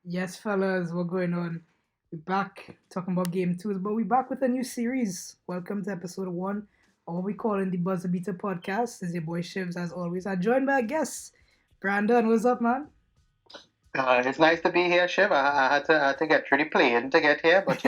Yes, fellas, what's going on? We're back talking about game twos, but we're back with a new series. Welcome to episode one of what we call in the Buzzer Beater podcast. This is your boy Shivs, as always. I'm joined by a guest, Brandon. What's up, man? It's nice to be here, Shiv. I had to get really playing to get here, but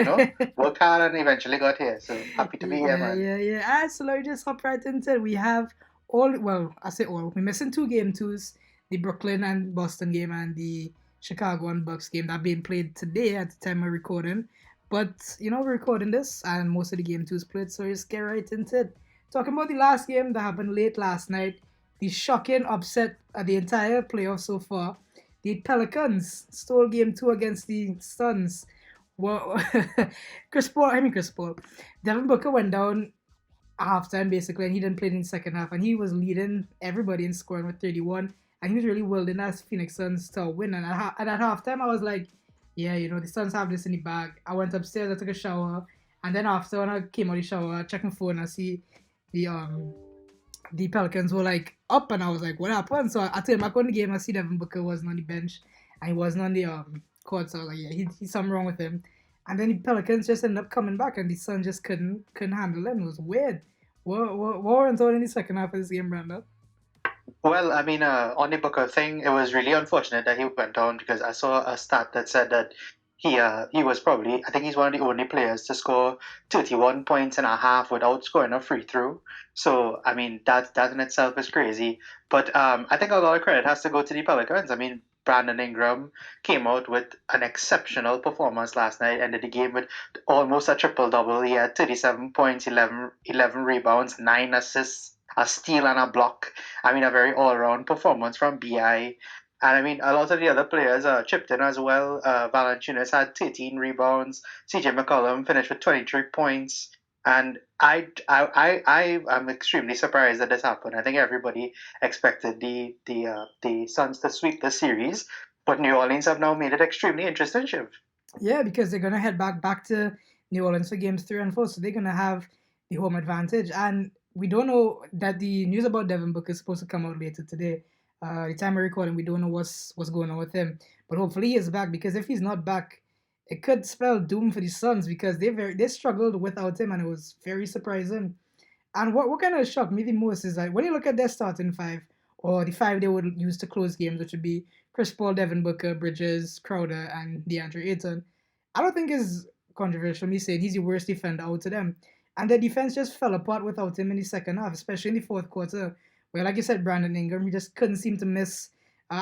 worked hard and eventually got here. So happy to be here, Yeah, man. yeah, yeah. All right, so let me just hop right into it. We have all, well, I say all. We're missing two game twos, the Brooklyn and Boston game and the Chicago and Bucks game that being played today at the time of recording. But, we're recording this and most of the game twos played, so just get right into it. Talking about the last game that happened late last night, the shocking upset of the entire playoff so far. The Pelicans stole game two against the Suns. Well, Chris Paul. Devin Booker went down at halftime basically, and he didn't play in the second half, and he was leading everybody in scoring with 31, and he was really willing as Phoenix Suns to win. And at halftime, I was like, yeah, the Suns have this in the bag. I went upstairs, I took a shower, and then after when I came out of the shower, I checked my phone, I see the the Pelicans were like up, and I was like, what happened? So I turned back on the game, I see Devin Booker wasn't on the bench, and he wasn't on the court, so I was like, yeah, he's something wrong with him. And then the Pelicans just ended up coming back, and the Suns just couldn't handle them. It was weird. What went on in the second half of this game, Brandon? Well, I mean, on the Booker thing, it was really unfortunate that he went down because I saw a stat that said that he was probably, I think he's one of the only players to score 31 points and a half without scoring a free throw. So I mean that in itself is crazy. But I think a lot of credit has to go to the Pelicans. I mean, Brandon Ingram came out with an exceptional performance last night, ended the game with almost a triple double. He had 37 points, 11 rebounds, 9 assists, a steal, and a block. I mean, a very all round performance from BI. And I mean, a lot of the other players chipped in as well. Valanciunas had 13 rebounds. CJ McCollum finished with 23 points. And I am extremely surprised that this happened. I think everybody expected the Suns to sweep the series, but New Orleans have now made it extremely interesting, Shiv. Yeah, because they're gonna head back to New Orleans for games three and four, so they're gonna have the home advantage. And we don't know that the news about Devin Booker is supposed to come out later today. The time we're recording, we don't know what's going on with him. But hopefully he is back, because if he's not back, it could spell doom for the Suns, because they struggled without him, and it was very surprising. And what kind of shocked me the most is that when you look at their starting five, or the five they would use to close games, which would be Chris Paul, Devin Booker, Bridges, Crowder, and DeAndre Ayton, I don't think it's controversial me saying he's the worst defender out of them. And the defense just fell apart without him in the second half, especially in the fourth quarter, where, like you said, Brandon Ingram, he just couldn't seem to miss.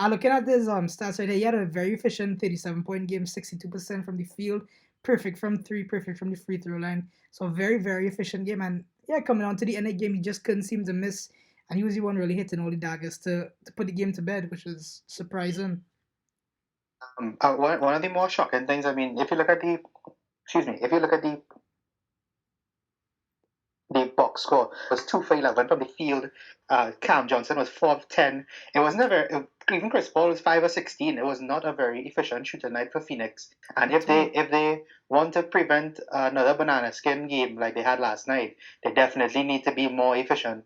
Looking at his stats right here, he had a very efficient 37-point game, 62% from the field, perfect from three, perfect from the free throw line. So very, very efficient game. And yeah, coming on to the end of the game, he just couldn't seem to miss. And he was the one really hitting all the daggers to put the game to bed, which was surprising. One of the more shocking things, I mean, if you look at if you look at the box score was 2 for 11 from the field. Cam Johnson was 4 of 10. It was never, even Chris Paul was 5 of 16. It was not a very efficient shooter night for Phoenix. And if they want to prevent another banana skin game like they had last night, they definitely need to be more efficient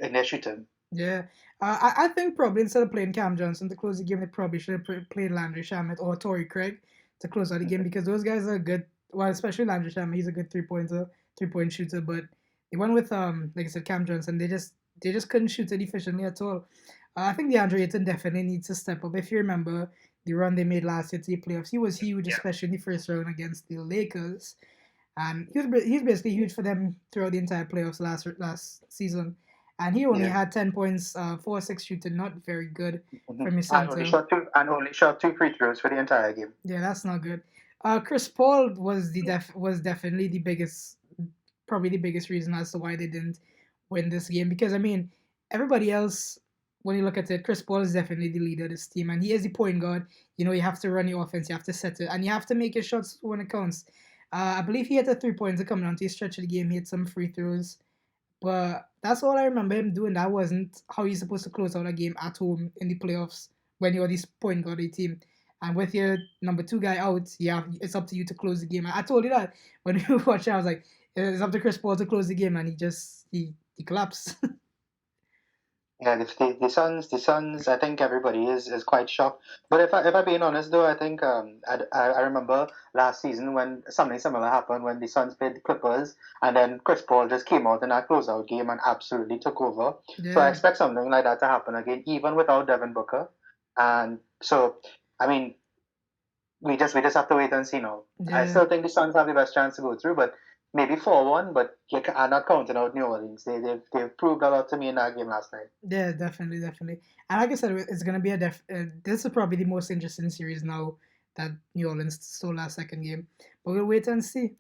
in their shooting. Yeah. I think probably instead of playing Cam Johnson to close the game, they probably should have played Landry Shamet or Torrey Craig to close out the game, because those guys are good. Well, especially Landry Shamet, he's a good 3-point shooter. But they went with like I said, Cam Johnson. They just couldn't shoot it efficiently at all. I think DeAndre Ayton definitely needs to step up. If you remember the run they made last year to the playoffs, he was huge, Yeah. especially in the first round against the Lakers, and he was basically huge for them throughout the entire playoffs last season. And he only Yeah. had 10 points, 4-6 shooting, not very good from his And only center. shot two and only shot two free throws for the entire game. Yeah, that's not good. Chris Paul was definitely probably the biggest reason as to why they didn't win this game. Because I mean, everybody else, when you look at it, Chris Paul is definitely the leader of this team, and he is the point guard. You have to run your offense, you have to set it, and you have to make your shots when it counts. I believe he had a 3 pointer coming on to the stretch of the game. He had some free throws, but that's all I remember him doing. That wasn't how you're supposed to close out a game at home in the playoffs when you're this point guard of the team. And with your number two guy out, yeah, it's up to you to close the game. I told you that when we were watching. I was like, it's up to Chris Paul to close the game, and he collapsed. Yeah, the Suns. I think everybody is quite shocked. But if I being honest though, I think I remember last season when something similar happened when the Suns played the Clippers, and then Chris Paul just came out in that closeout game and absolutely took over. So I Yeah, expect something like that to happen again, even without Devin Booker. And so, I mean, we just have to wait and see now. I yeah. still think the Suns have the best chance to go through, but maybe 4-1. But I'm not counting out New Orleans. They've proved a lot to me in that game last night. Yeah, definitely, definitely. And like I said, it's gonna be this is probably the most interesting series now that New Orleans stole last second game. But we'll wait and see.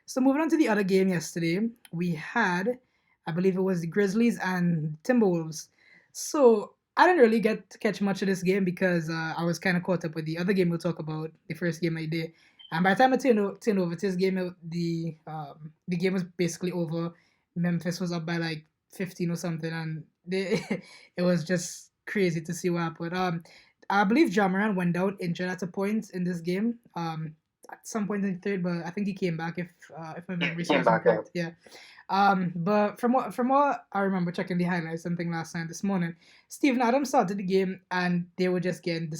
So moving on to the other game yesterday, we had, I believe it was the Grizzlies and Timberwolves. So I didn't really get to catch much of this game because I was kind of caught up with the other game we'll talk about, the first game of the day. And by the time I turned over to this game, the game was basically over. Memphis was up by like 15 or something, and it was just crazy to see what happened. I believe Ja Morant went down injured at a point in this game. At some point in the third, but I think he came back if my Yeah, memory he came serves me back. Yeah. correct. Yeah. But from what I remember checking the highlights something last night this morning, Steven Adams started the game and they were just getting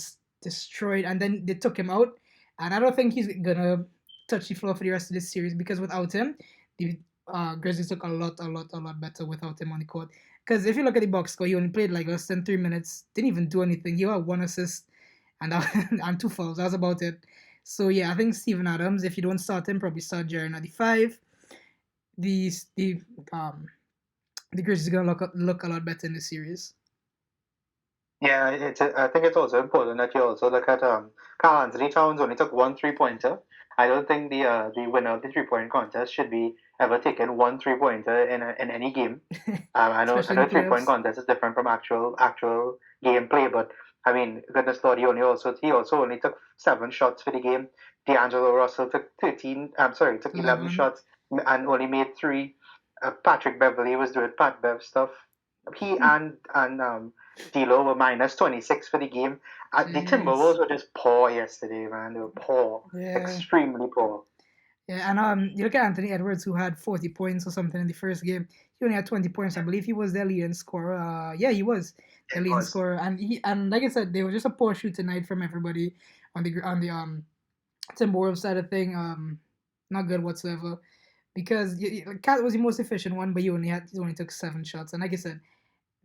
destroyed, and then they took him out, and I don't think he's gonna touch the floor for the rest of this series because without him, the Grizzlies look a lot better without him on the court. Because if you look at the box score, he only played like less than 3 minutes, didn't even do anything. He had one assist and and two fouls. That was about it. So yeah, I think Steven Adams, if you don't start him, probably start Jaren at the five. The the um the Grizzlies are gonna look a lot better in this series. Yeah, I think it's also important that you also look at Carl Anthony Towns only took one 3-pointer. I don't think the winner of the 3-point contest should be ever taking one 3-pointer in any game. I Especially in know the 3-point playoffs. contest is different from actual gameplay, but I mean, goodness Lord, he also only took 7 shots for the game. D'Angelo Russell took 13. I'm sorry, took 11 11. shots and only made three. Patrick Beverly was doing Pat Bev stuff. He and D'Lo were minus 26 for the game. The Jeez. Timberwolves were just poor yesterday, man. They were poor, Yeah. extremely poor. Yeah, and you look at Anthony Edwards, who had 40 points or something in the first game. He only had 20 points. I believe he was their leading scorer. Yeah, he was Yeah, their it leading was. scorer, and like I said, they were just a poor shoot tonight from everybody on the Timberwolves side of thing. Not good whatsoever. Because Cat was the most efficient one, but he only took 7 shots. And like I said,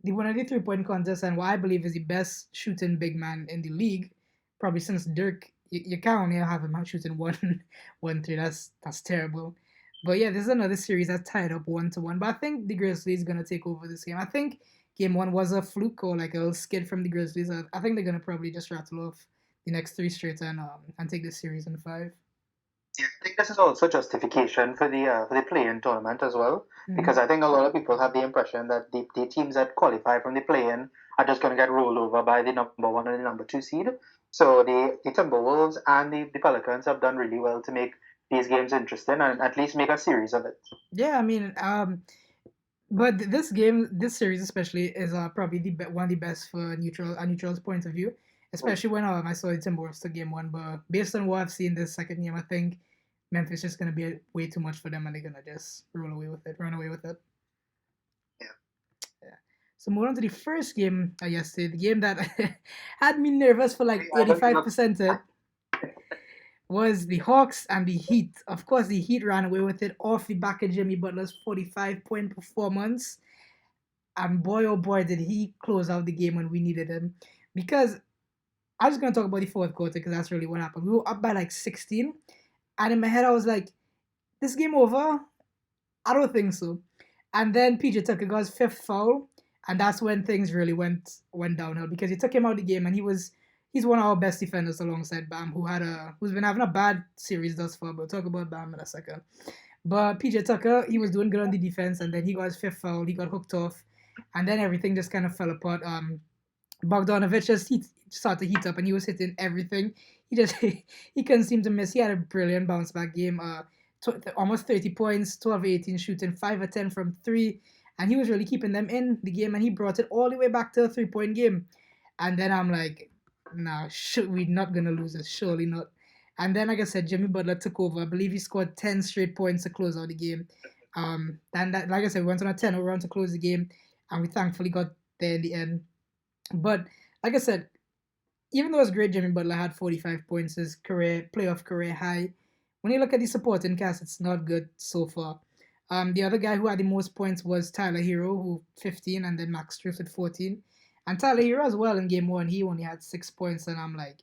the one of the 3-point contest and what I believe is the best shooting big man in the league, probably since Dirk. You can't only have him shooting one, 1 3. That's terrible. But yeah, this is another series that's tied up 1-1. But I think the Grizzlies gonna take over this game. I think game one was a fluke or like a little skid from the Grizzlies. I think they're gonna probably just rattle off the next three straight and take this series in 5. Yeah, I think this is also justification for the play-in tournament as well, Mm-hmm. because I think a lot of people have the impression that the teams that qualify from the play-in are just going to get rolled over by the number one and the number two seed. So the Timberwolves and the Pelicans have done really well to make these games interesting and at least make a series of it. Yeah, I mean, but this series especially is probably one of the best for neutral's point of view, especially when I saw the Timberwolves to game one. But based on what I've seen this second game, I think Memphis is gonna be way too much for them, and they're gonna just run away with it. Yeah. Yeah. So moving on to the first game yesterday, the game that had me nervous for like I don't 85% it was the Hawks and the Heat. Of course, the Heat ran away with it off the back of Jimmy Butler's 45-point performance. And boy, oh boy, did he close out the game when we needed him. Because I'm just going to talk about the fourth quarter because that's really what happened. We were up by like 16. And in my head, I was like, this game over? I don't think so. And then PJ Tucker got his fifth foul. And that's when things really went downhill because he took him out of the game and he's one of our best defenders alongside Bam, who's been having a bad series thus far. But we'll talk about Bam in a second. But PJ Tucker, he was doing good on the defense, and then he got his fifth foul. He got hooked off, and then everything just kind of fell apart. Bogdanovich started to heat up, and he was hitting everything. He just he couldn't seem to miss. He had a brilliant bounce back game. Almost 30 points, 12-18 shooting, 5 of 10 from three, and he was really keeping them in the game. And he brought it all the way back to a 3-point game. And then I'm like, nah, we're not gonna lose this. Surely not. And then, like I said, Jimmy Butler took over. I believe he scored 10 straight points to close out the game. And that, like I said, we went on a 10 run to close the game, and we thankfully got there in the end. But like I said, even though it's great, Jimmy Butler had 45 points, his playoff career high. When you look at the supporting cast, it's not good so far. The other guy who had the most points was Tyler Hero, who 15, and then Max Strus with 14. And Tyler Hero as well in game one, he only had 6 points, and I'm like,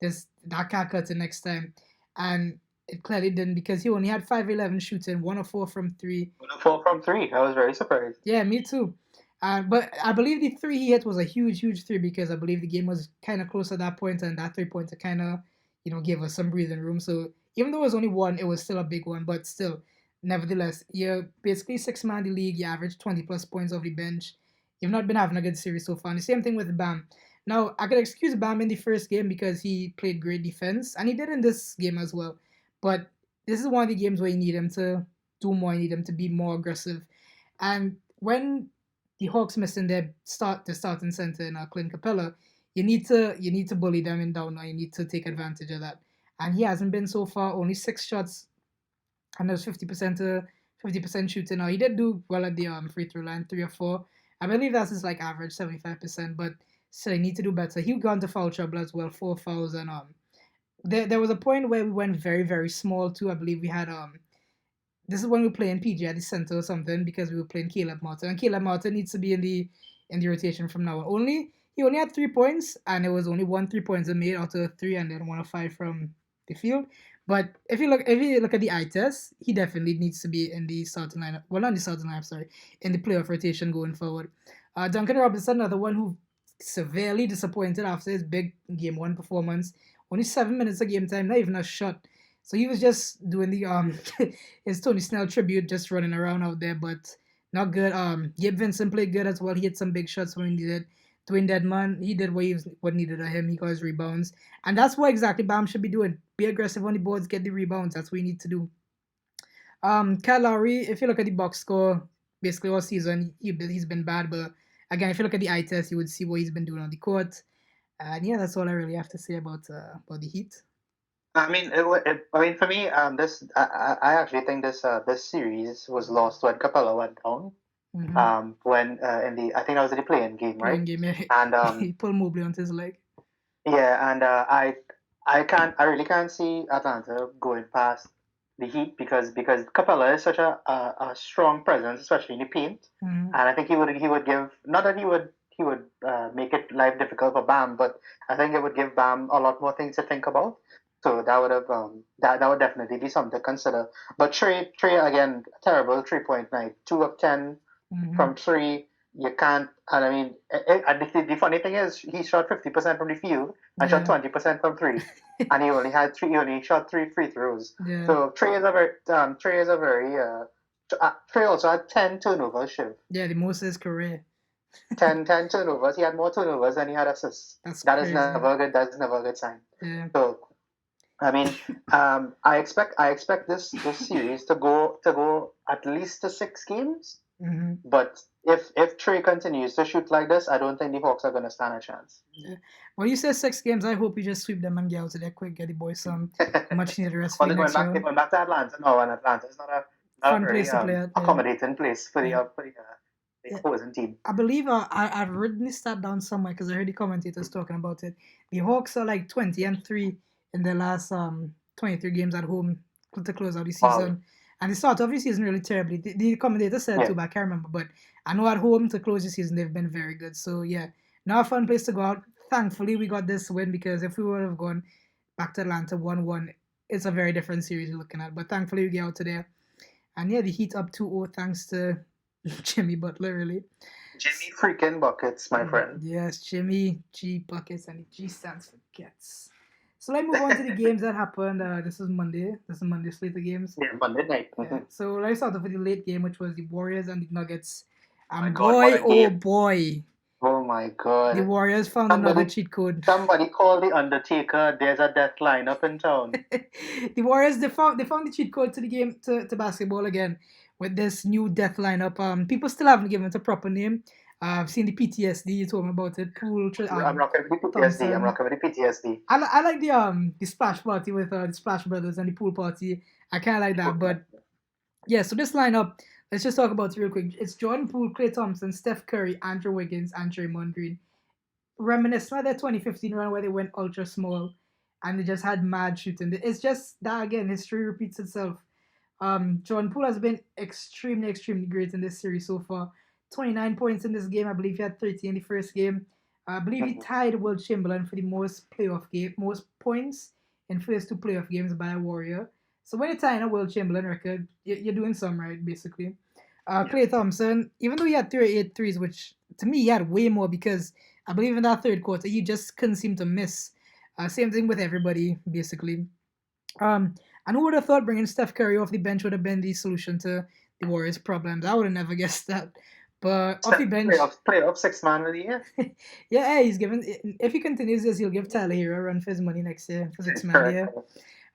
that can't cut it next time. And it clearly didn't because he only had 5-11 shooting, 1 of 4 from 3. 1 of 4 from 3. I was very surprised. Yeah, me too. But I believe the 3 he hit was a huge, huge 3 because I believe the game was kind of close at that point, and that 3-pointer kind of, gave us some breathing room. So even though it was only one, it was still a big one. But still, nevertheless, you're basically 6-man in the league. You average 20 plus points off the bench. You've not been having a good series so far. And the same thing with Bam. Now, I could excuse Bam in the first game because he played great defense, and he did in this game as well. But this is one of the games where you need him to do more. You need him to be more aggressive. And when the Hawks missing their starting center in Clint Capella, you need to bully them in down now. You need to take advantage of that. And he hasn't been so far. Only 6 shots, and there's 50% shooting. Now he did do well at the free throw line, 3 or 4. I believe that's his like average 75%, but still, he need to do better. He got into foul trouble as well, 4 fouls, and there was a point where we went very, very small too. I believe we had this is when we were playing PG at the center or something because we were playing Caleb Martin, and Caleb Martin needs to be in the rotation from now on. He only had 3 points, and it was only 1 3-pointer made out of 3, and then 1 of 5 from the field. But if you look at the eye test, he definitely needs to be in the starting lineup. Well, not the starting lineup, sorry, in the playoff rotation going forward. Duncan Robinson, another one who severely disappointed after his big game 1 performance. Only 7 minutes of game time, not even a shot. So he was just doing the his Tony Snell tribute, just running around out there, but not good. Gabe Vincent played good as well. He hit some big shots when he needed. Dwayne Dedman, he did what needed of him. He got his rebounds, and that's what exactly Bam should be doing. Be aggressive on the boards, get the rebounds. That's what you need to do. Kyle Lowry, if you look at the box score, basically all season he's been bad, but again, if you look at the eye test, you would see what he's been doing on the court. And yeah, that's all I really have to say about the Heat. I mean, for me, I actually think this series was lost when Capella went down. Mm-hmm. When I think that was in the playing game, right? Playing game, yeah. And he pulled Mobley onto his leg. yeah, and I really can't see Atlanta going past the Heat because Capella is such a strong presence, especially in the paint, Mm-hmm. and I think he would give, not that he would make it life difficult for Bam, but I think it would give Bam a lot more things to think about. So that would have that would definitely be something to consider. But Trey again, terrible 3-point night, 2 of 10 Mm-hmm. from 3. You can't, and I mean, the funny thing is, he shot 50% from the field and shot 20% from 3, and he only shot 3 free throws. Yeah. So Trey is a very Trey also had 10 turnovers, Shiv. Yeah, the most of his career. 10 turnovers. He had more turnovers than he had assists. That is never good. That's never a good sign. Yeah. So, I mean, I expect this series to go at least to 6 games. Mm-hmm. But if Trey continues to shoot like this, I don't think the Hawks are going to stand a chance. Yeah. Well, you said 6 games. I hope you just sweep them and get out of there quick. Get the boys some much needed rest. Well, they're going back to Atlanta now, and Atlanta is not a fun very place to play at, accommodating place for the opposing team. I believe I've written this stat down somewhere because I heard the commentators talking about it. The Hawks are like 20-3 in their last 23 games at home to close out the season. Wow. And the start of the season really terribly. The commentator said too, but I can't remember. But I know at home to close the season they've been very good. So yeah, now a fun place to go out. Thankfully we got this win because if we would have gone back to Atlanta 1-1, it's a very different series we're looking at. But thankfully we get out to there. And yeah, the Heat up 2-0 thanks to Jimmy Butler, really. Jimmy freaking buckets, my friend. Yes, Jimmy G buckets, and the G stands for gets. So let's move on to the games that happened. This is Monday. This is Monday slate of games. Yeah, Monday night. Mm-hmm. So let's start off with the late game, which was the Warriors and the Nuggets. And boy, oh my God. The Warriors found another cheat code. Somebody call the Undertaker. There's a death line up in town. The Warriors, they found the cheat code to the game, to basketball again, with this new death lineup. People still haven't given it a proper name. I've seen the PTSD. You told me about it. Pool. I'm rocking with the PTSD. I'm rocking with the PTSD. I like the splash party with the Splash Brothers and the pool party. I kind of like that. But yeah, so this lineup let's just talk about it real quick. It's Jordan Poole, Klay Thompson, Steph Curry, Andrew Wiggins, and Draymond Green. Reminiscent of their 2015 run where they went ultra small and they just had mad shooting. It's just that again, history repeats itself. Jordan Poole has been extremely, extremely great in this series so far. 29 points in this game. I believe he had 30 in the first game. I believe he tied Will Chamberlain for the most points in first two playoff games by a Warrior. So when you're tying a Will Chamberlain record, you're doing some right, basically. Klay Thompson, even though he had 38 threes, which to me he had way more because I believe in that third quarter he just couldn't seem to miss. Same thing with everybody, basically. And who would have thought bringing Steph Curry off the bench would have been the solution to the Warriors' problems? I would have never guessed that. But off the bench, playoff 6-man of the year. yeah, he's given. If he continues this, he'll give Tyler Hero a run for his money next year for 6-man of the year.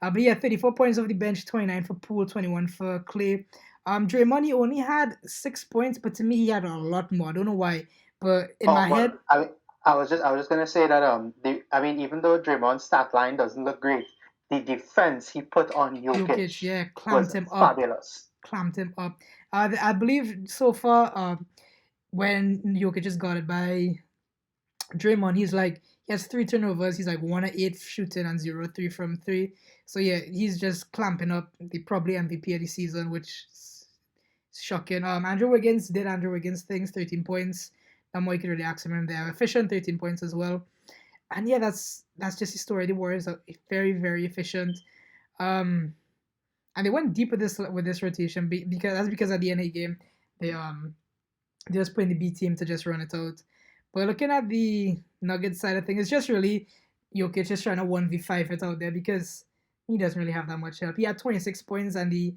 But yeah, 34 points off the bench, 29 for Poole, 21 for Klay. Draymond, he only had 6 points, but to me, he had a lot more. I don't know why, but in my head, I was just gonna say that even though Draymond's stat line doesn't look great, the defense he put on Jokic yeah, clamped him up. Fabulous. Clamped him up. I believe so far, when Jokic is guarded by Draymond, he has 3 turnovers. He's like 1-8 shooting and 0-3 from 3. So yeah, he's just clamping up. The probably MVP of the season, which is shocking. Andrew Wiggins did Andrew Wiggins things, 13 points. No more you could really ask him. They're efficient, 13 points as well. And yeah, that's just the story. The Warriors are very, very efficient. And they went deep with this rotation because at the end of the game they just put in the B team to just run it out. But looking at the Nuggets side of things, it's just really Jokic just trying to 1v5 it out there because he doesn't really have that much help. He had 26 points, and the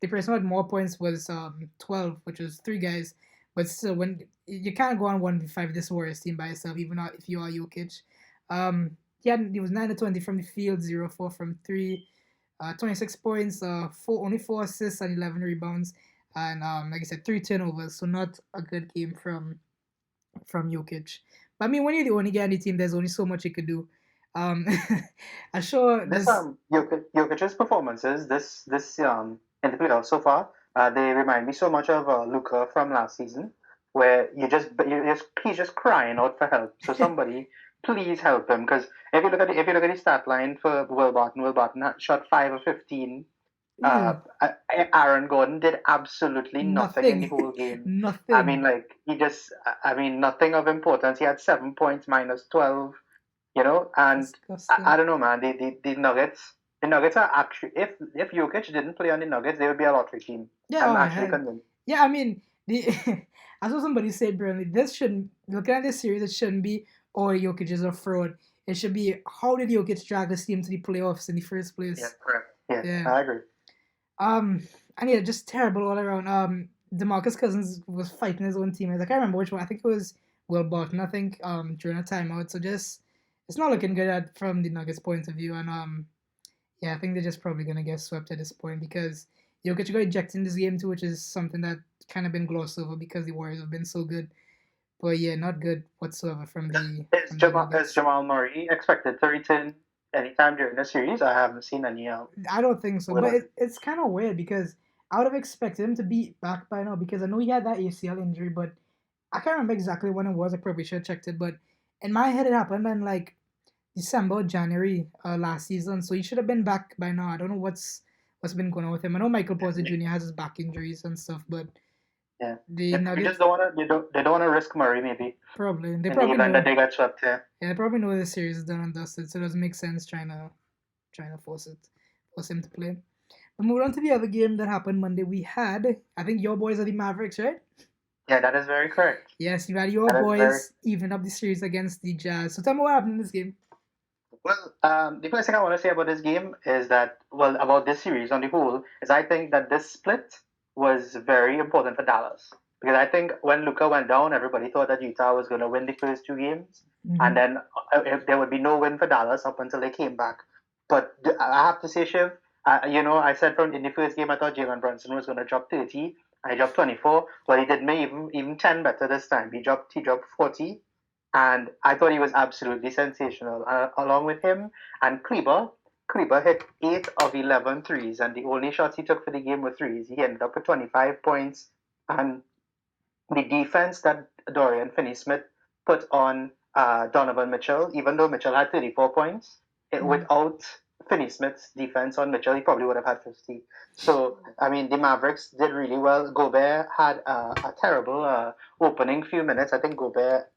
person who had more points was 12, which was 3 guys. But still, when you can't go on 1v5 this Warriors team by yourself, even if you are Jokic. He was 9-20 from the field, 0-4 from 3, 26 points, only 4 assists and 11 rebounds, and like I said, 3 turnovers. So not a good game from Jokic. But I mean, when you're the only guy on the team, there's only so much you could do. I'm sure Jokic's performances this in the playoffs so far, they remind me so much of Luka from last season, where he's just crying out for help. So somebody please help him, because if you look at the stat line for Will Barton shot 5 of 15. Aaron Gordon did absolutely nothing in the whole game. Nothing. I mean, nothing of importance. He had 7 points minus 12. And I don't know, man. The Nuggets are actually, if Jokic didn't play on the Nuggets, they would be a lottery team. Yeah, I'm actually convinced. Yeah, I mean, I saw somebody say, Burnley, looking at this series, it shouldn't be, Jokic is a fraud. It should be, how did Jokic drag this team to the playoffs in the first place? Yeah, correct. Yeah, I agree. And yeah, just terrible all around. DeMarcus Cousins was fighting his own teammates. I can't remember which one. I think it was Will Barton, during a timeout. So just, it's not looking good from the Nuggets' point of view. And yeah, I think they're just probably going to get swept at this point because Jokic got ejected in this game too, which is something that kind of been glossed over because the Warriors have been so good. But yeah, not good whatsoever from the. Is Jamal Murray expected to return anytime during the series? I haven't seen any. I don't think so, but it's kind of weird because I would have expected him to be back by now because I know he had that ACL injury, but I can't remember exactly when it was. I probably should have checked it, but in my head it happened in like December, January last season, so he should have been back by now. I don't know what's been going on with him. I know Michael Porter Jr. has his back injuries and stuff, but yeah, the Nuggets just don't want to risk Murray maybe. Probably they probably know that they got swept. Yeah, they probably know the series is done and dusted, so it doesn't make sense trying to force him to play. But moving on to the other game that happened Monday, we had, I think your boys are the Mavericks, right? Yeah, that is very correct. Yes, you had your boys even up the series against the Jazz. So tell me what happened in this game. Well, the first thing I want to say about this game is that, about this series on the whole, is I think that this split was very important for Dallas. Because I think when Luka went down, everybody thought that Utah was going to win the first 2 games. Mm-hmm. And then if there would be no win for Dallas up until they came back. But I have to say, Shiv, I said in the first game, I thought Jalen Brunson was going to drop 30. I dropped 24. Well, he did me even 10 better this time. He dropped 40. And I thought he was absolutely sensational. Along with him and Kleber Kleber hit 8 of 11 threes, and the only shots he took for the game were threes. He ended up with 25 points, and the defense that Dorian Finney-Smith put on Donovan Mitchell, even though Mitchell had 34 points, without Finney-Smith's defense on Mitchell, he probably would have had 50. So, I mean, the Mavericks did really well. Gobert had a terrible opening few minutes. I think Gobert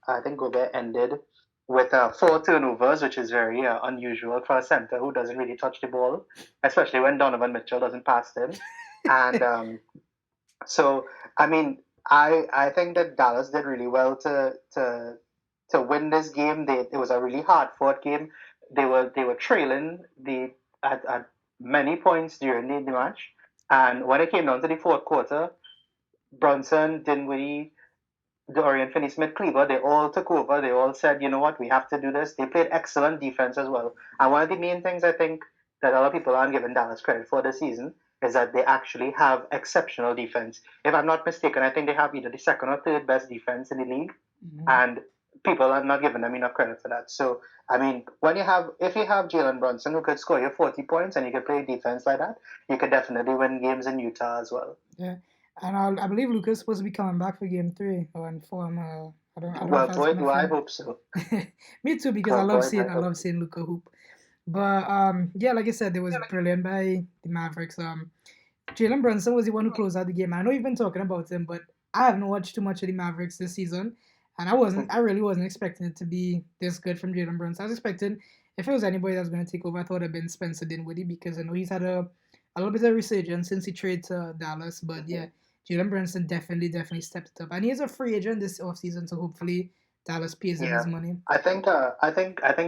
ended with 4 turnovers, which is very unusual for a center who doesn't really touch the ball, especially when Donovan Mitchell doesn't pass him. And so, I mean, I think that Dallas did really well to win this game. It was a really hard fought game. They were trailing at many points during the match, and when it came down to the fourth quarter, Brunson, Dinwiddie, Dorian Finney-Smith, Kleber, they all took over. They all said, you know what, we have to do this. They played excellent defense as well. And one of the main things I think that a lot of people aren't giving Dallas credit for this season is that they actually have exceptional defense. If I'm not mistaken, I think they have either the second or third best defense in the league. And people are not giving them enough credit for that. So, I mean, if you have Jalen Brunson who could score you 40 points and you could play defense like that, you could definitely win games in Utah as well. Yeah. And I believe Luka's supposed to be coming back for game 3 or in form. I don't well, boy, do I hope so. Me too, because I love seeing Luka hoop. But yeah, like I said, it was brilliant by the Mavericks. Jalen Brunson was the one who closed out the game. I know you've been talking about him, but I haven't watched too much of the Mavericks this season, and I really wasn't expecting it to be this good from Jalen Brunson. I was expecting, if it was anybody that was going to take over, I thought it'd been Spencer Dinwiddie, because I know he's had a little bit of resurgence since he traded to Dallas. But yeah, Jalen Brunson definitely stepped it up, and he's a free agent this offseason, so hopefully Dallas pays him his money. I think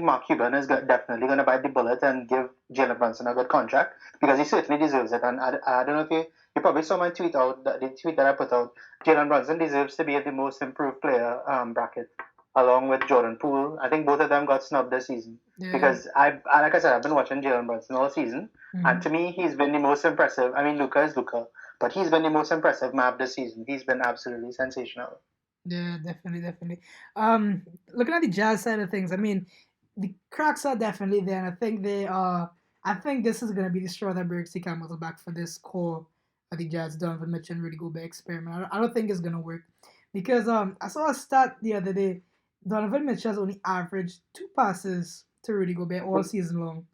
Mark Cuban is definitely going to bite the bullet and give Jalen Brunson a good contract, because he certainly deserves it. And I don't know if you probably saw my tweet out, the tweet that I put out. Jalen Brunson deserves to be at the most improved player bracket, along with Jordan Poole. I think both of them got snubbed this season, because like I said, I've been watching Jalen Brunson all season, and to me, he's been the most impressive. I mean, Luka is Luka, but he's been the most impressive Mav this season. He's been absolutely sensational. Yeah, definitely. Looking at the Jazz side of things, I mean, the cracks are definitely there, and I think they are. I think this is going to be the straw that breaks the camel's back for this core of the Jazz Donovan Mitchell and Rudy Gobert experiment. I don't think it's going to work, because I saw a stat the other day. Donovan Mitchell has only averaged 2 passes to Rudy Gobert all season long,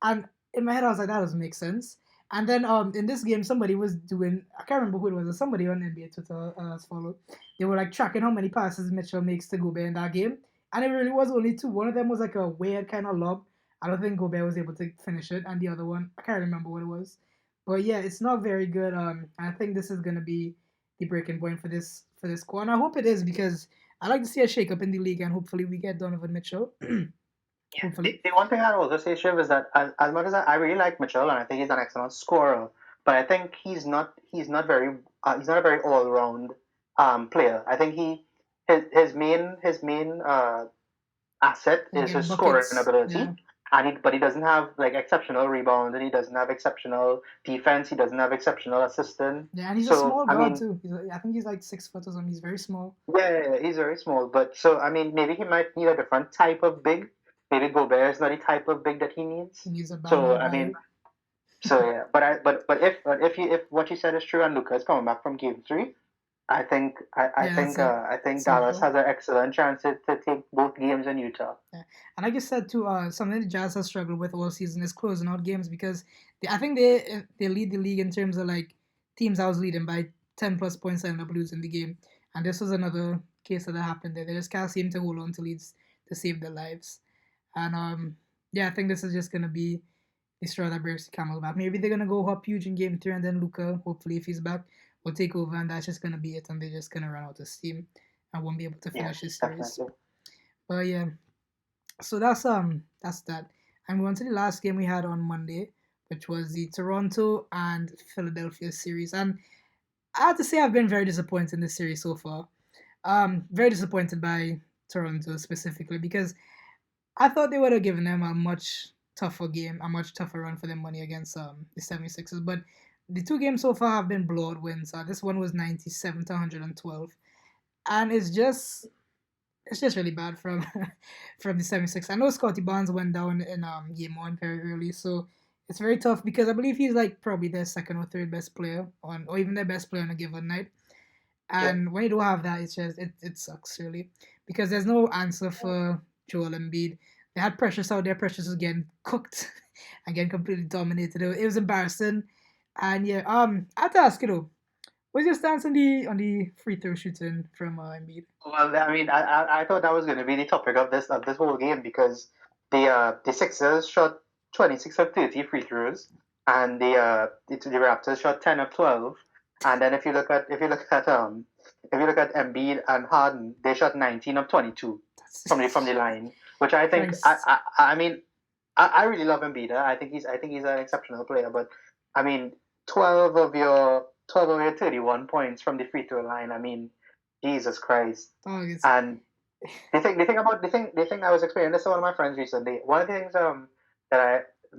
and in my head I was like, that doesn't make sense. And then in this game, somebody was doing, I can't remember who it was, somebody on NBA Twitter as followed. They were like tracking how many passes Mitchell makes to Gobert in that game. And it really was only 2. One of them was like a weird kind of lob. I don't think Gobert was able to finish it. And the other one, I can't remember what it was. But yeah, it's not very good. I think this is going to be the breaking point for this core. And I hope it is, because I like to see a shake up in the league, and hopefully we get Donovan Mitchell. The one thing I'd also say, Shiv, is that as much as I really like Mitchell and I think he's an excellent scorer, but I think he's not very he's not a very all round player. I think his main asset is his scoring ability, but he doesn't have like exceptional rebound, and he doesn't have exceptional defense. He doesn't have exceptional assistant. Yeah, and he's a small guard too. I think he's like 6 foot or something. He's very small. Yeah, he's very small. But so I mean, maybe he might need a different type of big. Maybe Gobert is not the type of big that he needs. He needs a so I mean, so yeah. But if what you said is true and Luka is coming back from Game 3, I think Dallas has an excellent chance to take both games in Utah. Yeah. And like you said too, something the Jazz has struggled with all season is closing out games, because I think they lead the league in terms of like teams that was leading by 10 plus points and end up losing the game. And this was another case that happened there. They just can't seem to hold on to leads to save their lives. And yeah, I think this is just gonna be the straw that breaks the camel's back. Maybe they're gonna go up huge in game 3, and then Luka, hopefully if he's back, will take over, and that's just gonna be it, and they're just gonna run out of steam and won't be able to finish this series. Definitely. But yeah, so that's that. And we went to the last game we had on Monday, which was the Toronto and Philadelphia series. And I have to say I've been very disappointed in this series so far. Very disappointed by Toronto specifically, because I thought they would have given them a much tougher game, a much tougher run for their money against the 76ers. But the 2 games so far have been blowout wins. This one was 97 to 112. And it's just, it's just really bad from from the 76. I know Scotty Barnes went down in game one very early, so it's very tough because I believe he's like probably their second or third best player on, or even their best player on a given night. Yeah. And when you don't have that, it's just it sucks really because there's no answer for Joel Embiid. They had Precious out there. Precious was getting cooked and getting completely dominated. It was embarrassing. And yeah, I have to ask you though, what's your stance on the free throw shooting from Embiid? Well, I mean, I thought that was going to be the topic of this whole game because the Sixers shot 26 of 30 free throws, and the Raptors shot 10 of 12. And then if you look at Embiid and Harden, they shot 19 of 22 from the line, which I think I mean I really love Embiid. I think he's an exceptional player, but I mean 12 of your 31 points from the free throw line. I mean, Jesus Christ. And the thing I was explaining this to one of my friends recently. One of the things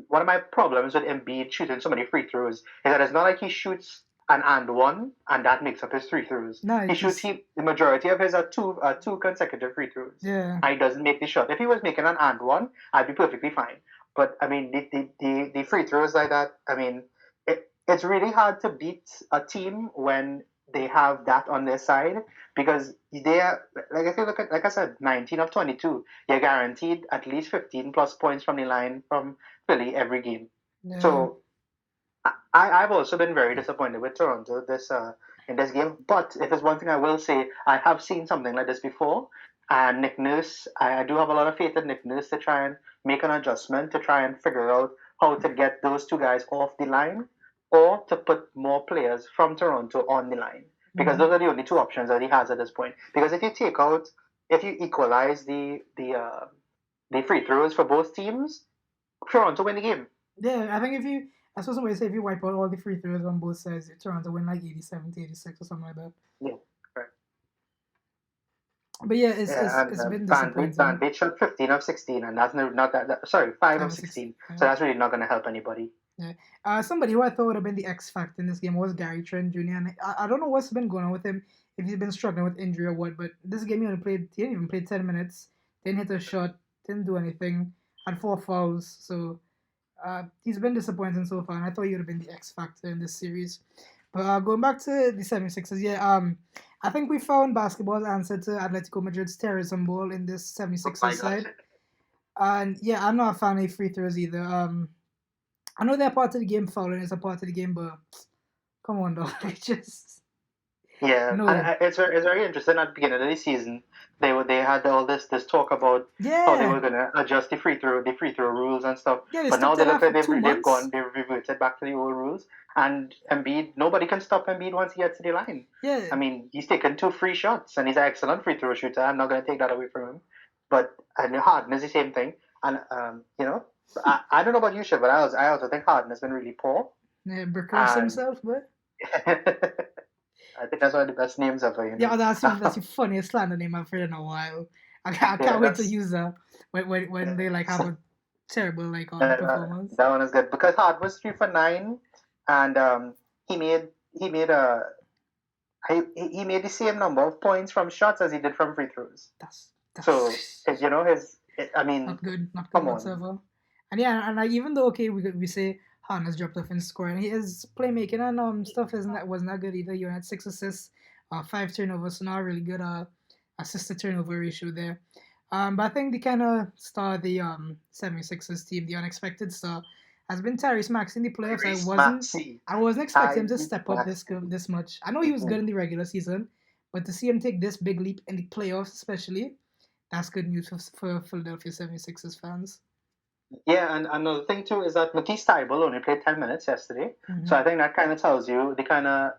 one of my problems with Embiid shooting so many free throws is that it's not like he shoots an and one and that makes up his free throws. No, the majority of his are two consecutive free throws. Yeah. And he doesn't make the shot. If he was making an and one, I'd be perfectly fine. But I mean the free throws like that, I mean it's really hard to beat a team when they have that on their side because they are, like if you look at, like I said, 19 of 22, you're guaranteed at least 15 plus points from the line from Philly every game. Yeah. So I've also been very disappointed with Toronto in this game. But if there's one thing I will say, I have seen something like this before. And Nick Nurse, I do have a lot of faith in Nick Nurse to try and make an adjustment to try and figure out how to get those two guys off the line or to put more players from Toronto on the line. Because those are the only two options that he has at this point. Because if you equalize the free throws for both teams, Toronto win the game. Yeah, I think I saw somebody say if you wipe out all the free throws on both sides, Toronto win like 87-86 or something like that. Yeah, correct. But yeah, it's been disappointing. They shot 15 of 16, and that's not that. Sorry, 5 of 16. Yeah. So that's really not going to help anybody. Yeah. Somebody who I thought would have been the X factor in this game was Gary Trent Jr. And I don't know what's been going on with him, if he's been struggling with injury or what. But this game he didn't even play 10 minutes. Didn't hit a shot. Didn't do anything. Had 4 fouls. So he's been disappointing so far. And I thought he would have been the X factor in this series. But going back to the 76ers, yeah. I think we found basketball's answer to Atletico Madrid's terrorism ball in this 76ers side. And yeah, I'm not a fan of free throws either. I know they're part of the game, fouling is a part of the game, but come on, though. It's very interesting. At the beginning of the season, they had all this talk about how they were gonna adjust the free throw rules and stuff. Yeah, but now they look like they've reverted back to the old rules. And Embiid, nobody can stop Embiid once he gets to the line. Yeah. I mean, he's taken 2 free shots, and he's an excellent free throw shooter. I'm not gonna take that away from him. But Harden is the same thing, and I don't know about you, Shiv, but I also think Harden has been really poor. Yeah, Burkos himself, but I think that's one of the best names ever. You know? Yeah, that's the funniest slander name I've heard in a while. I can't wait to use that when they like have a terrible performance. That one is good because Harden was 3 for 9, and he made the same number of points from shots as he did from free throws. So I mean, not good whatsoever. And yeah, and even though we say Harden has dropped off in scoring, his playmaking and stuff wasn't that good either. You had 6 assists, 5 turnovers, so not a really good assist to turnover ratio there. But I think the kind of star of the 76ers team, the unexpected star, has been Tyrese Maxey in the playoffs. I wasn't expecting him to step up this much. I know he was good in the regular season, but to see him take this big leap in the playoffs, especially, that's good news for Philadelphia 76ers fans. Yeah, and another thing too is that Matisse Thybulle only played 10 minutes yesterday, so I think that kind of tells you the kind of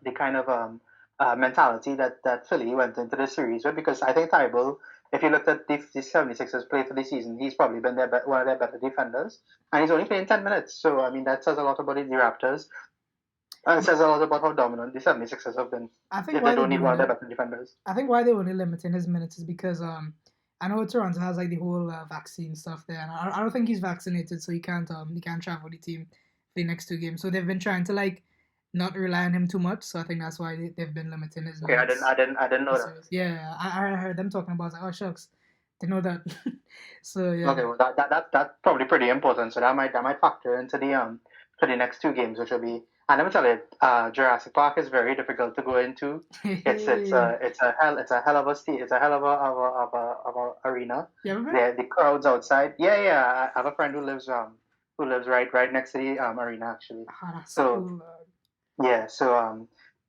mentality that Philly went into the series with. Because I think Thybulle, if you looked at the 76ers play for the season, he's probably been one of their better defenders, and he's only playing 10 minutes. So I mean that says a lot about the Raptors. And it says a lot about how dominant the 76ers have been. I think they don't need one of their better defenders. I think why they're only limiting his minutes is because I know Toronto has like the whole vaccine stuff there, and I don't think he's vaccinated, so he can't travel the team for the next 2 games. So they've been trying to like not rely on him too much. So I think that's why they've been limiting his minutes. I didn't know that. Yeah, I heard them talking about like, oh shucks, They know that. So yeah. Okay, well that's probably pretty important. So that might factor into the next two games, which will be. And let me tell you, Jurassic Park is very difficult to go into. It's a hell of a arena. You ever been? The crowds outside. Yeah. I have a friend who lives right next to the arena actually. Ah, that's So cool. yeah, so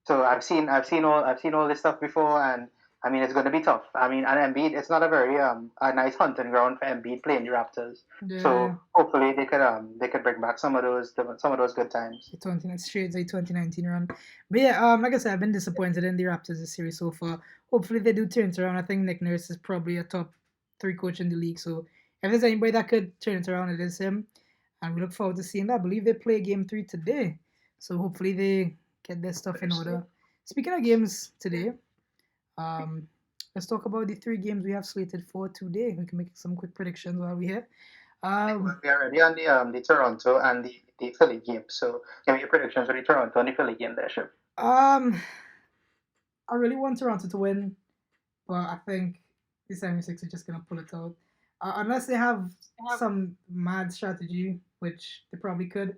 I've seen all this stuff before, and I mean it's going to be tough. I mean, and Embiid, it's not a very a nice hunting ground for Embiid playing the Raptors. Yeah. So hopefully they could bring back some of those good times. The 20 straight the 2019 run. But yeah, like I said, I've been disappointed in the Raptors this series so far. Hopefully they do turn it around. I think Nick Nurse is probably a top 3 coach in the league. So if there's anybody that could turn it around, it is him. And we look forward to seeing that. I believe they play game 3 today. So hopefully they get their stuff in order. Speaking of games today, um, let's talk about the 3 games we have slated for today. We can make some quick predictions while we're here. Well, we are already on the Toronto and the Philly game. So give me your predictions for the Toronto and the Philly game there, Shiv. um, I really want Toronto to win, but I think the 76 are just going to pull it out. Unless they have some mad strategy, which they probably could.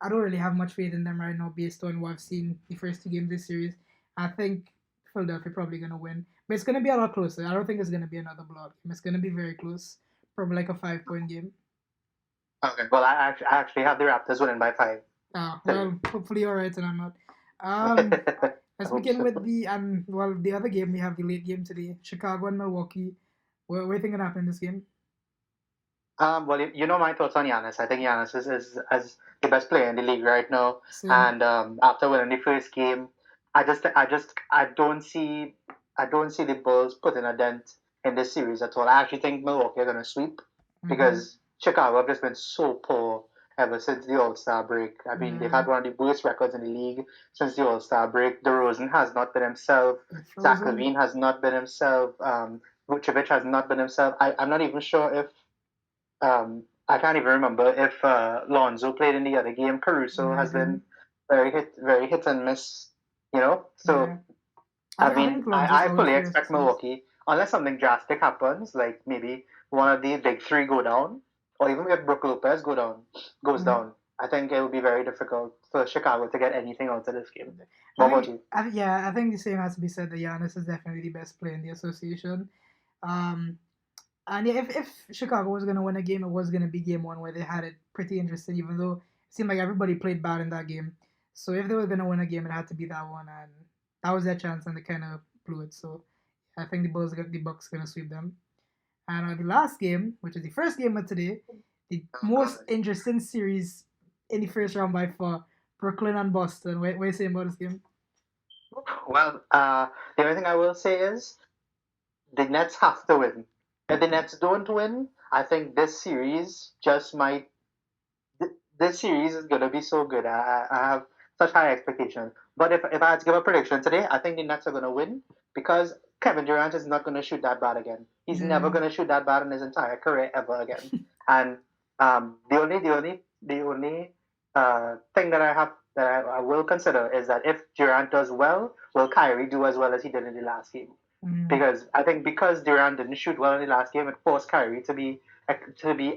I don't really have much faith in them right now based on what I've seen the first 2 games this series. I think Philadelphia probably going to win. But it's going to be a lot closer. I don't think it's going to be another blowout game. It's going to be very close. Probably like a 5-point game. Okay. Well, I actually have the Raptors winning by 5. Well, hopefully you're right and I'm not. Let's begin with the other game. We have the late game today, Chicago and Milwaukee. What do you think gonna happen in this game? Well, you know my thoughts on Giannis. I think Giannis is the best player in the league right now. Same. And after winning the first game, I don't see the Bulls putting a dent in this series at all. I actually think Milwaukee are going to sweep because Chicago have just been so poor ever since the All Star break. I mean, they've had one of the worst records in the league since the All Star break. DeRozan has not been himself. Zach LaVine has not been himself. Vucevic has not been himself. I'm not even sure if I can't even remember if Lonzo played in the other game. Caruso has been very hit and miss, So Yeah. I think mean, Lonzo's I out fully for expect series. Milwaukee, unless something drastic happens, like maybe one of the big 3 go down, or even if Brook Lopez goes down. I think it will be very difficult for Chicago to get anything out of this game. What about you? I think the same has to be said that Giannis is definitely the best player in the association. And yeah, if Chicago was going to win a game, it was going to be game 1 where they had it pretty interesting, even though it seemed like everybody played bad in that game. So if they were going to win a game, it had to be that one, and that was their chance, and they kind of blew it. So I think the Bucks going to sweep them. And the last game, which is the first game of today, the most interesting series in the first round by far, Brooklyn and Boston. What are you saying about this game? Well, the only thing I will say is the Nets have to win. If the Nets don't win, I think this series just might. This series is gonna be so good. I have such high expectations. But if I had to give a prediction today, I think the Nets are gonna win because Kevin Durant is not gonna shoot that bad again. He's never gonna shoot that bad in his entire career ever again. And the only thing that I will consider is that if Durant does well, will Kyrie do as well as he did in the last game? Because I think because Durant didn't shoot well in the last game, it forced Kyrie to be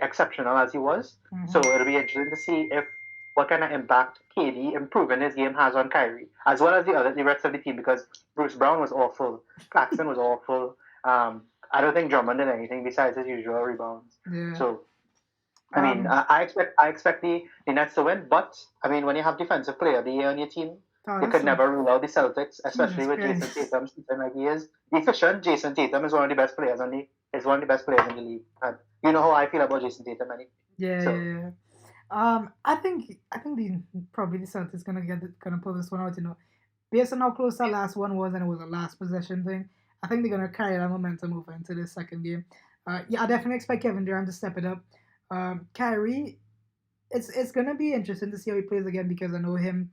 exceptional as he was. So it'll be interesting to see if what kind of impact KD improving his game has on Kyrie, as well as the rest of the team. Because Bruce Brown was awful, Claxton was awful. I don't think Drummond did anything besides his usual rebounds. Yeah. So I mean, I expect the Nets to win, but I mean, when you have defensive player of the year on your team, you could never rule out the Celtics, especially with Jason Tatum. Season like he is efficient. Jason Tatum is one of the best players in the league. And you know how I feel about Jason Tatum, Manny. Yeah. I think probably the Celtics gonna pull this one out. Based on how close that last one was, and it was a last possession thing. I think they're gonna carry that momentum over into the second game. Yeah, I definitely expect Kevin Durant to step it up. Kyrie, it's gonna be interesting to see how he plays again because I know him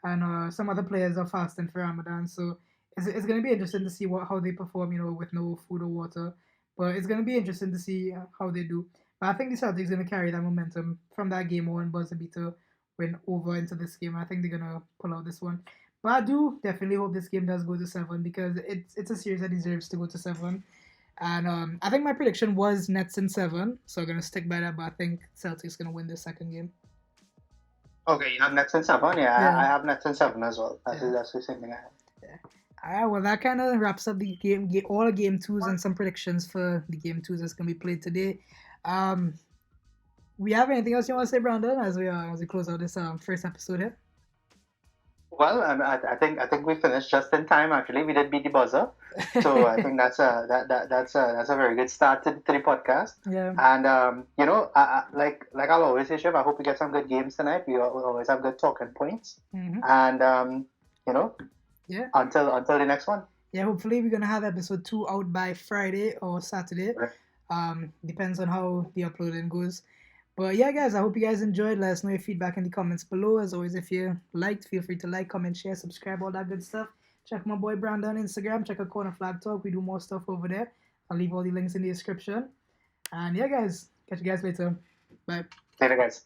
and some other players are fasting for Ramadan, so it's gonna be interesting to see how they perform. With no food or water, but it's gonna be interesting to see how they do. But I think the Celtics gonna carry that momentum from that game 1 buzzer beater win over into this game. I think they're gonna pull out this one. But I do definitely hope this game does go to 7 because it's a series that deserves to go to 7. And I think my prediction was Nets in 7, so I'm gonna stick by that. But I think Celtics gonna win the second game. Okay, you have Nets in 7. Yeah, Yeah. I have Nets in 7 as well. Yeah. That's the same thing I have. All right, well, that kind of wraps up the all the game twos and some predictions for the game twos that's gonna be played today. We have anything else you want to say, Brandon, as we close out this first episode here? Well, I think we finished just in time. Actually, we did beat the buzzer, so I think that's a very good start to the podcast. Yeah. And you know, like I'll always say, Shiv, I hope we get some good games tonight. We always have good talking points. Mm-hmm. And you know, yeah. Until the next one. Yeah, hopefully we're gonna have episode 2 out by Friday or Saturday. Right. Depends on how the uploading goes. But yeah, guys, I hope you guys enjoyed. Let us know your feedback in the comments below. As always, if you liked, feel free to like, comment, share, subscribe, all that good stuff. Check my boy Brandon on Instagram. Check out Corner Flag Talk. We do more stuff over there. I'll leave all the links in the description. And yeah, guys, catch you guys later. Bye. Later, guys.